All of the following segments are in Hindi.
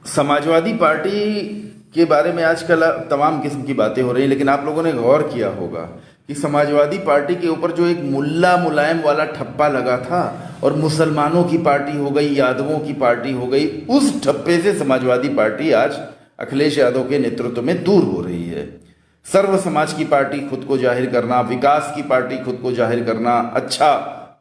समाजवादी पार्टी के बारे में आजकल तमाम किस्म की बातें हो रही हैं, लेकिन आप लोगों ने गौर किया होगा कि समाजवादी पार्टी के ऊपर जो एक मुल्ला मुलायम वाला ठप्पा लगा था और मुसलमानों की पार्टी हो गई, यादवों की पार्टी हो गई, उस ठप्पे से समाजवादी पार्टी आज अखिलेश यादव के नेतृत्व में दूर हो रही है। सर्व समाज की पार्टी खुद को जाहिर करना, विकास की पार्टी खुद को जाहिर करना, अच्छा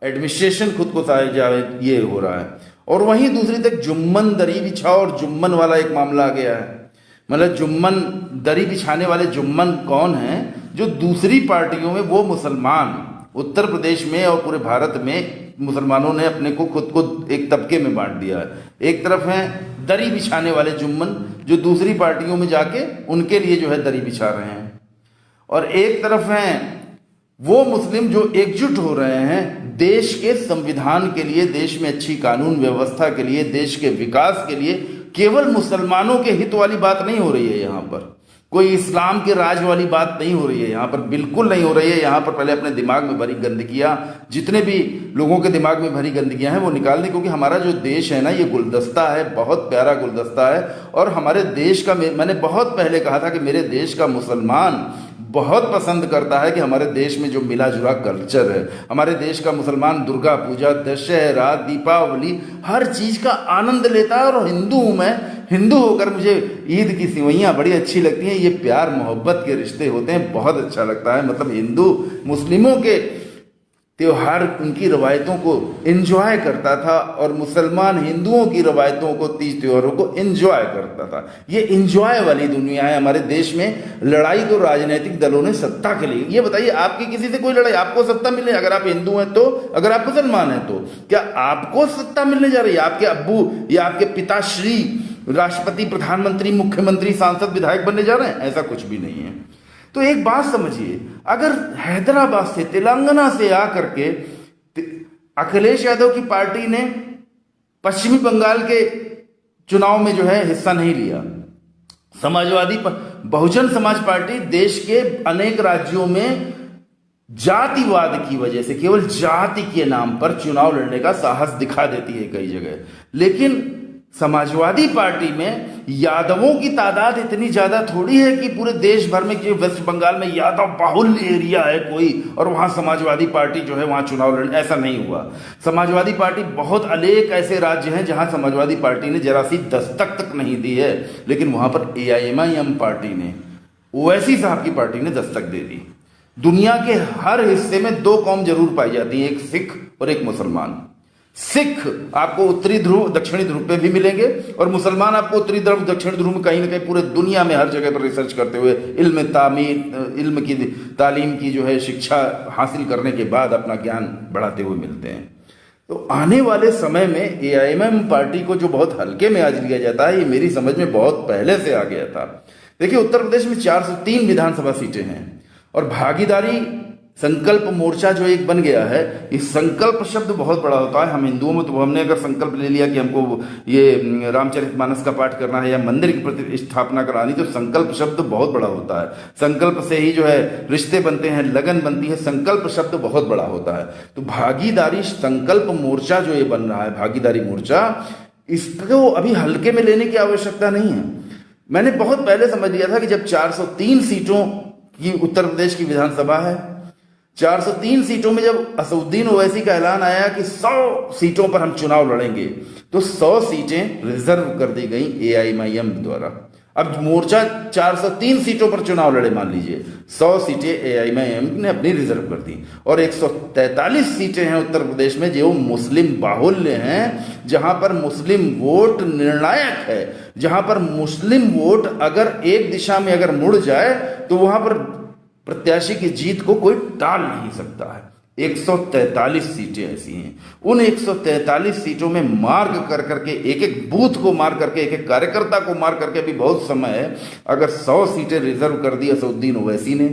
एडमिनिस्ट्रेशन खुद को जाहिर, ये हो रहा है। और वहीं दूसरी तरफ जुम्मन दरी बिछाओ और जुम्मन वाला एक मामला आ गया है। मतलब जुम्मन दरी बिछाने वाले जुम्मन कौन हैं? जो दूसरी पार्टियों में वो मुसलमान, उत्तर प्रदेश में और पूरे भारत में मुसलमानों ने अपने को खुद को एक तबके में बांट दिया है। एक तरफ हैं दरी बिछाने वाले जुम्मन जो दूसरी पार्टियों में जाके उनके लिए जो है दरी बिछा रहे हैं, और एक तरफ हैं वो मुस्लिम जो एकजुट हो रहे हैं देश के संविधान के लिए, देश में अच्छी कानून व्यवस्था के लिए, देश के विकास के लिए। केवल मुसलमानों के हित वाली बात नहीं हो रही है यहाँ पर, कोई इस्लाम के राज वाली बात नहीं हो रही है यहाँ पर, बिल्कुल नहीं हो रही है। यहाँ पर पहले अपने दिमाग में भरी गंदगियाँ, जितने भी लोगों के दिमाग में भरी गंदगियाँ हैं वो निकाल दें, क्योंकि हमारा जो देश है ना, ये गुलदस्ता है, बहुत प्यारा गुलदस्ता है। और हमारे देश का, मैंने बहुत पहले कहा था कि मेरे देश का मुसलमान बहुत पसंद करता है कि हमारे देश में जो मिला जुला कल्चर है, हमारे देश का मुसलमान दुर्गा पूजा, दशहरा, दीपावली, हर चीज़ का आनंद लेता है। और हिंदू हूँ मैं, हिंदू होकर मुझे ईद की सिवैयाँ बड़ी अच्छी लगती हैं। ये प्यार मोहब्बत के रिश्ते होते हैं, बहुत अच्छा लगता है। मतलब हिंदू मुस्लिमों के त्योहार, उनकी रवायतों को एंजॉय करता था, और मुसलमान हिंदुओं की रवायतों को, तीज त्योहारों को एंजॉय करता था। ये एंजॉय वाली दुनिया है हमारे देश में। लड़ाई तो राजनीतिक दलों ने सत्ता के लिए। ये बताइए, आपकी किसी से कोई लड़ाई? आपको सत्ता मिले, अगर आप हिंदू हैं तो, अगर आप मुसलमान हैं तो, क्या आपको सत्ता मिलने जा रही है? आपके अब्बू या आपके पिताश्री राष्ट्रपति, प्रधानमंत्री, मुख्यमंत्री, सांसद, विधायक बनने जा रहे हैं? ऐसा कुछ भी नहीं है। तो एक बात समझिए, अगर हैदराबाद से, तेलंगाना से आकर के अखिलेश यादव की पार्टी ने पश्चिमी बंगाल के चुनाव में जो है हिस्सा नहीं लिया, बहुजन समाज पार्टी देश के अनेक राज्यों में जातिवाद की वजह से, केवल जाति के नाम पर चुनाव लड़ने का साहस दिखा देती है कई जगह। लेकिन समाजवादी पार्टी में यादवों की तादाद इतनी ज्यादा थोड़ी है कि पूरे देश भर में, कि वेस्ट बंगाल में यादव बाहुल्य एरिया है कोई, और वहां समाजवादी पार्टी जो है वहां चुनाव लड़ने, ऐसा नहीं हुआ। समाजवादी पार्टी, बहुत अनेक ऐसे राज्य हैं जहां समाजवादी पार्टी ने जरा सी दस्तक तक नहीं दी है, लेकिन वहां पर AIMIM पार्टी ने, ओवैसी साहब की पार्टी ने दस्तक दे दी। दुनिया के हर हिस्से में दो कौम जरूर पाई जाती है, एक सिख और एक मुसलमान। सिख आपको उत्तरी ध्रुव, दक्षिणी ध्रुव पे भी मिलेंगे, और मुसलमान आपको उत्तरी ध्रुव, दक्षिणी ध्रुव में कहीं ना कहीं पूरे दुनिया में हर जगह पर रिसर्च करते हुए, इल्म की तालीम की जो है शिक्षा हासिल करने के बाद अपना ज्ञान बढ़ाते हुए मिलते हैं। तो आने वाले समय में AIMIM पार्टी को जो बहुत हल्के में आज लिया जाता है, ये मेरी समझ में बहुत पहले से आ गया था। देखिए, उत्तर प्रदेश में 403 विधानसभा सीटें हैं, और भागीदारी संकल्प मोर्चा जो एक बन गया है, इस संकल्प शब्द बहुत बड़ा होता है। हम हिंदुओं में तो हमने अगर संकल्प ले लिया कि हमको ये रामचरितमानस का पाठ करना है या मंदिर की प्रतिष्ठापना करानी, तो संकल्प शब्द बहुत बड़ा होता है। संकल्प से ही जो है रिश्ते बनते हैं, लगन बनती है, संकल्प शब्द बहुत बड़ा होता है। तो भागीदारी संकल्प मोर्चा जो ये बन रहा है, भागीदारी मोर्चा, इसको अभी हल्के में लेने की आवश्यकता नहीं है। मैंने बहुत पहले समझ लिया था कि जब 403 सीटों की उत्तर प्रदेश की विधानसभा है, 403 सीटों में जब असदुद्दीन ओवैसी का ऐलान आया कि 100 सीटों पर हम चुनाव लड़ेंगे, तो 100 सीटें रिजर्व कर दी गई AIMIM द्वारा। अब मोर्चा 403 सीटों पर चुनाव लड़े, मान लीजिए 100 सीटें AIMIM ने अपनी रिजर्व कर दी, और 143 सीटें हैं उत्तर प्रदेश में जो मुस्लिम बाहुल्य हैं, जहां पर मुस्लिम वोट निर्णायक है, जहां पर मुस्लिम वोट अगर एक दिशा में अगर मुड़ जाए तो वहां पर प्रत्याशी की जीत को कोई टाल नहीं सकता है। 143 सीटें ऐसी हैं। उन 143 सीटों में मार्क कर करके, एक एक बूथ को मार करके, एक एक कार्यकर्ता को मार करके भी बहुत समय है। अगर 100 सीटें रिजर्व कर दी असदुद्दीन ओवैसी ने,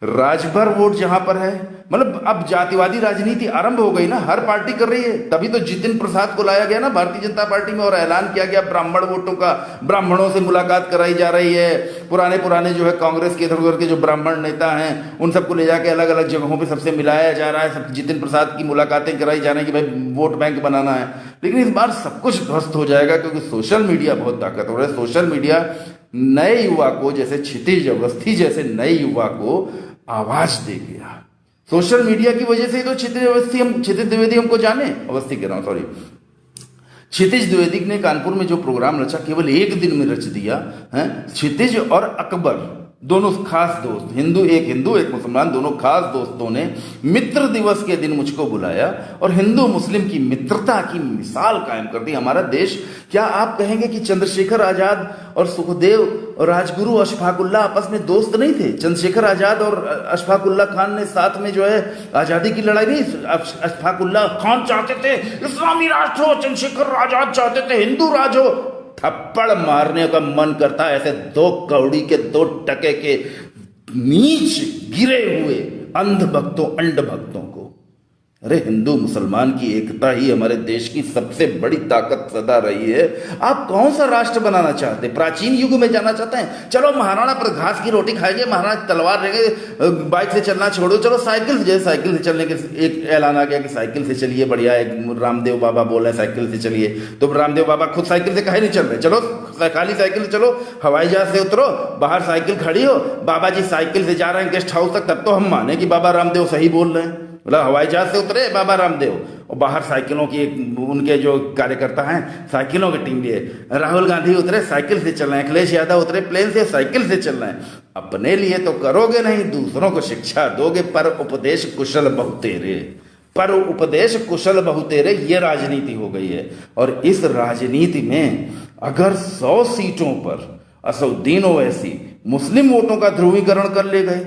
राजभर वोट जहां पर है, मतलब अब जातिवादी राजनीति आरंभ हो गई ना, हर पार्टी कर रही है। तभी तो जितिन प्रसाद को लाया गया ना भारतीय जनता पार्टी में और ऐलान किया गया ब्राह्मण वोटों का, ब्राह्मणों से मुलाकात कराई जा रही है। पुराने पुराने जो है कांग्रेस के इधर उधर के जो ब्राह्मण नेता हैं उन सबको ले जाके अलग अलग जगहों पे सबसे मिलाया जा रहा है, सब जितिन प्रसाद की मुलाकातें कराई जा रही है कि भाई वोट बैंक बनाना है। लेकिन इस बार सब कुछ ध्वस्त हो जाएगा क्योंकि सोशल मीडिया बहुत ताकतवर है। सोशल मीडिया नए युवा को, जैसे क्षितिज अवस्थी जैसे नए युवा को आवाज दे गया। सोशल मीडिया की वजह से ही तो क्षितिज द्विवेदी हमको जाने, अवस्थी कह रहा हूं, सॉरी, क्षितिज द्विवेदी ने कानपुर में जो प्रोग्राम रचा केवल एक दिन में रच दिया है। क्षितिज और अकबर दोनों खास दोस्त, एक हिंदू एक मुसलमान, दोनों खास दोस्तों ने मित्र दिवस के दिन मुझको बुलाया और हिंदू मुस्लिम की मित्रता की मिसाल कायम कर दी। हमारा देश, क्या आप कहेंगे कि चंद्रशेखर आजाद और सुखदेव और राजगुरु अशफाकुल्ला आपस में दोस्त नहीं थे? चंद्रशेखर आजाद और अशफाकुल्ला खान ने साथ में जो है आजादी की लड़ाई नहीं, अशफाकुल्ला खान चाहते थे इस्लामी राष्ट्र हो, चंद्रशेखर आजाद चाहते थे हिंदू राज हो। थप्पड़ मारने का मन करता है ऐसे दो कौड़ी के, दो टके के नीच गिरे हुए अंध भक्तों, अंड भक्तों को। अरे हिंदू मुसलमान की एकता ही हमारे देश की सबसे बड़ी ताकत सदा रही है। आप कौन सा राष्ट्र बनाना चाहते हैं? प्राचीन युग में जाना चाहते हैं? चलो महाराणा पर घास की रोटी खाएंगे, महाराणा तलवार रहेंगे, बाइक से चलना छोड़ो, चलो साइकिल से, जैसे साइकिल से चलने के एक ऐलान आ गया कि साइकिल से चलिए, बढ़िया है। रामदेव बाबा बोल रहे हैं साइकिल से चलिए, तो रामदेव बाबा खुद साइकिल से काहे नहीं चल रहे? चलो खाली साइकिल से चलो, हवाई जहाज से उतरो, बाहर साइकिल खड़ी हो, बाबा जी साइकिल से जा रहे हैं गेस्ट हाउस तक, तब तो हम माने कि बाबा रामदेव सही बोल रहे हैं। मतलब हवाई जहाज से उतरे बाबा रामदेव और बाहर साइकिलों की उनके जो कार्यकर्ता हैं साइकिलों की टीम लिए, राहुल गांधी उतरे साइकिल से चल रहे हैं, अखिलेश यादव उतरे प्लेन से साइकिल से चल रहे हैं। अपने लिए तो करोगे नहीं, दूसरों को शिक्षा दोगे। पर उपदेश कुशल बहुतेरे, पर उपदेश कुशल बहुतेरे, ये राजनीति हो गई है। और इस राजनीति में अगर 100 सीटों पर असउद्दीन ओवैसी मुस्लिम वोटों का ध्रुवीकरण कर ले गए,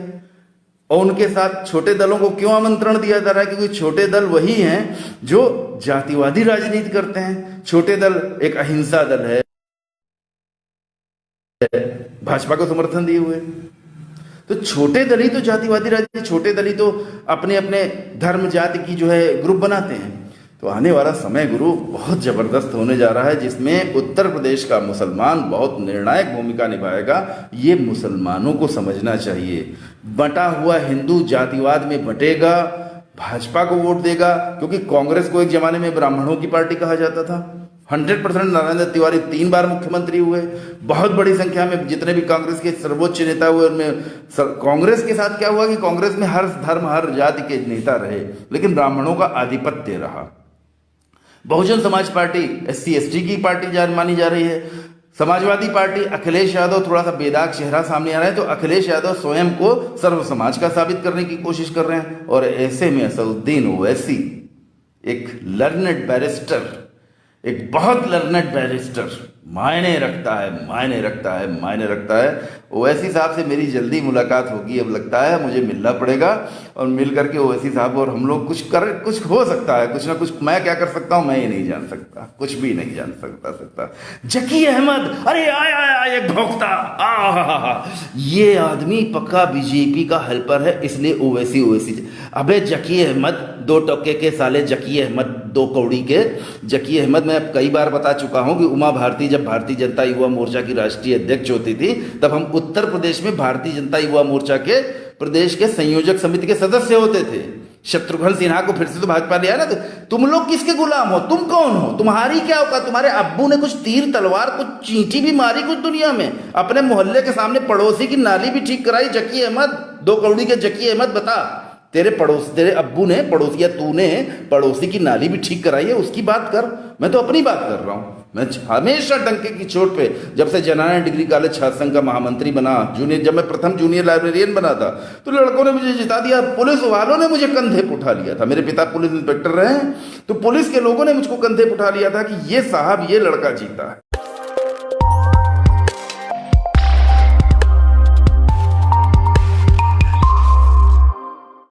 और उनके साथ छोटे दलों को क्यों आमंत्रण दिया जा रहा है? क्योंकि छोटे दल वही हैं जो जातिवादी राजनीति करते हैं। छोटे दल एक अहिंसा दल है, भाजपा को समर्थन दिए हुए। तो छोटे दल ही तो जातिवादी राजनीति, छोटे दल ही तो अपने अपने धर्म जाति की जो है ग्रुप बनाते हैं। तो आने वाला समय गुरु बहुत जबरदस्त होने जा रहा है, जिसमें उत्तर प्रदेश का मुसलमान बहुत निर्णायक भूमिका निभाएगा। ये मुसलमानों को समझना चाहिए। बंटा हुआ हिंदू जातिवाद में बटेगा, भाजपा को वोट देगा, क्योंकि कांग्रेस को एक जमाने में ब्राह्मणों की पार्टी कहा जाता था। 100% नारायण तिवारी 3 बार मुख्यमंत्री हुए। बहुत बड़ी संख्या में जितने भी कांग्रेस के सर्वोच्च नेता हुए उनमें कांग्रेस के साथ क्या हुआ कि कांग्रेस में हर धर्म हर जाति के नेता रहे, लेकिन ब्राह्मणों का आधिपत्य रहा। Bahujan Samaj party SC ST की पार्टी मानी जा रही है। समाजवादी पार्टी अखिलेश यादव थोड़ा सा बेदाग चेहरा सामने आ रहा है, तो अखिलेश यादव स्वयं को सर्व समाज का साबित करने की कोशिश कर रहे हैं। और ऐसे में असदुद्दीन ओवैसी एक लर्नेड बैरिस्टर, एक बहुत लर्नेड बैरिस्टर, मायने रखता है। ओवैसी साहब से मेरी जल्दी मुलाकात होगी, अब लगता है मुझे मिलना पड़ेगा और मिल करके ओवैसी साहब और हम लोग कुछ हो सकता है, कुछ ना कुछ। मैं क्या कर सकता हूं मैं ये नहीं जान सकता, कुछ भी नहीं जान सकता। जकी अहमद, अरे आया एक भोक्ता, ये आदमी पक्का बीजेपी का हेल्पर है, इसलिए ओवैसी। अबे जकी अहमद 2 टके के साले, जकी अहमद 2 कौड़ी के जकी अहमद। मैं कई बार बता चुका हूं कि उमा भारती जब भारतीय जनता युवा मोर्चा की राष्ट्रीय अध्यक्ष होती थी, तब हम उत्तर प्रदेश में भारतीय जनता युवा मोर्चा के प्रदेश के संयोजक समिति के सदस्य होते थे। शत्रुघ्न सिन्हा को फिर से तो भाजपा लिया ना। तो तुम लोग किसके गुलाम हो? तुम कौन हो? तुम्हारी क्या औकात? तुम्हारे अब्बू ने कुछ तीर तलवार कुछ चींटी भी मारी कुछ दुनिया में? अपने मोहल्ले के सामने पड़ोसी की नाली भी ठीक कराई जकी अहमद, 2 कौड़ी के जकी अहमद। बता, तेरे अब्बू ने पड़ोसी या तूने पड़ोसी की नाली भी ठीक कराई है, उसकी बात कर। मैं तो अपनी बात कर रहा हूं। मैं हमेशा डंके की चोट पे, जब से जननायक डिग्री कॉलेज छात्र संघ का महामंत्री बना, जब मैं प्रथम जूनियर लाइब्रेरियन बना था, तो लड़कों ने मुझे जिता दिया, पुलिस वालों ने मुझे कंधे पे उठा लिया था। मेरे पिता पुलिस इंस्पेक्टर रहे, तो पुलिस के लोगों ने मुझको कंधे पे उठा लिया था कि ये साहब, ये लड़का जीता है।